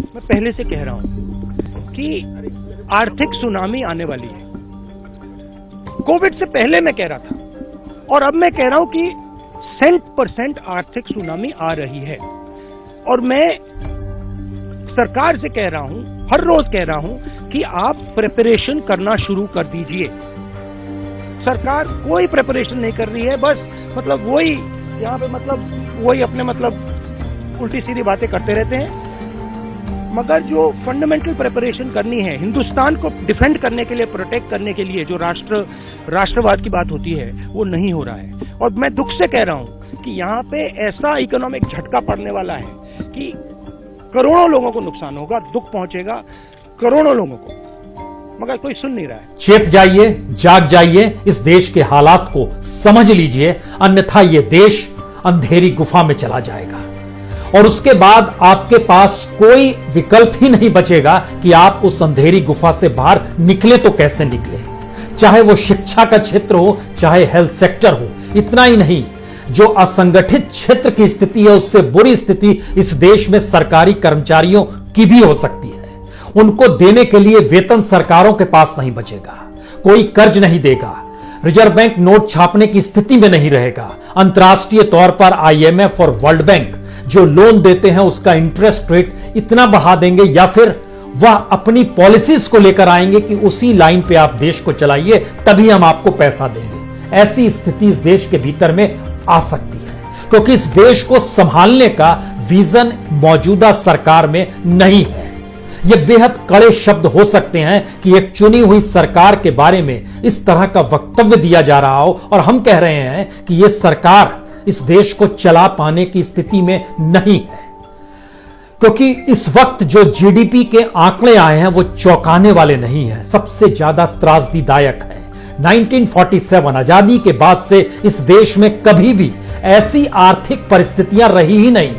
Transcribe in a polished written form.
मैं पहले से कह रहा हूं कि आर्थिक सुनामी आने वाली है। कोविड से पहले मैं कह रहा था और अब मैं कह रहा हूं कि 100% आर्थिक सुनामी आ रही है। और मैं सरकार से कह रहा हूं, हर रोज कह रहा हूं कि आप प्रिपरेशन करना शुरू कर दीजिए। सरकार कोई प्रिपरेशन नहीं कर रही है, बस मतलब वही यहाँ पे वही अपने उल्टी सीधी बातें करते रहते हैं। मगर जो फंडामेंटल प्रिपरेशन करनी है हिंदुस्तान को डिफेंड करने के लिए, प्रोटेक्ट करने के लिए, जो राष्ट्रवाद की बात होती है, वो नहीं हो रहा है। और मैं दुख से कह रहा हूं कि यहाँ पे ऐसा इकोनॉमिक झटका पड़ने वाला है कि करोड़ों लोगों को नुकसान होगा, दुख पहुंचेगा करोड़ों लोगों को, मगर कोई सुन नहीं रहा है। चेत जाइए, जाग जाइए, इस देश के हालात को समझ लीजिए, अन्यथा ये देश अंधेरी गुफा में चला जाएगा और उसके बाद आपके पास कोई विकल्प ही नहीं बचेगा कि आप उस अंधेरी गुफा से बाहर निकले तो कैसे निकले। चाहे वो शिक्षा का क्षेत्र हो, चाहे हेल्थ सेक्टर हो। इतना ही नहीं, जो असंगठित क्षेत्र की स्थिति है, उससे बुरी स्थिति इस देश में सरकारी कर्मचारियों की भी हो सकती है। उनको देने के लिए वेतन सरकारों के पास नहीं बचेगा, कोई कर्ज नहीं देगा, रिजर्व बैंक नोट छापने की स्थिति में नहीं रहेगा। अंतर्राष्ट्रीय तौर पर IMF और वर्ल्ड बैंक जो लोन देते हैं उसका इंटरेस्ट रेट इतना बढ़ा देंगे या फिर वह अपनी पॉलिसीज को लेकर आएंगे कि उसी लाइन पे आप देश को चलाइए, तभी हम आपको पैसा देंगे। ऐसी स्थिति इस देश के भीतर में आ सकती है, क्योंकि इस देश को संभालने का विजन मौजूदा सरकार में नहीं है। ये बेहद कड़े शब्द हो सकते हैं कि एक चुनी हुई सरकार के बारे में इस तरह का वक्तव्य दिया जा रहा हो, और हम कह रहे हैं कि यह सरकार इस देश को चला पाने की स्थिति में नहीं है, क्योंकि इस वक्त जो GDP के आंकड़े आए हैं वो चौंकाने वाले नहीं हैं, सबसे ज्यादा त्रासदीदायक है। 1947 आजादी के बाद से इस देश में कभी भी ऐसी आर्थिक परिस्थितियां रही ही नहीं।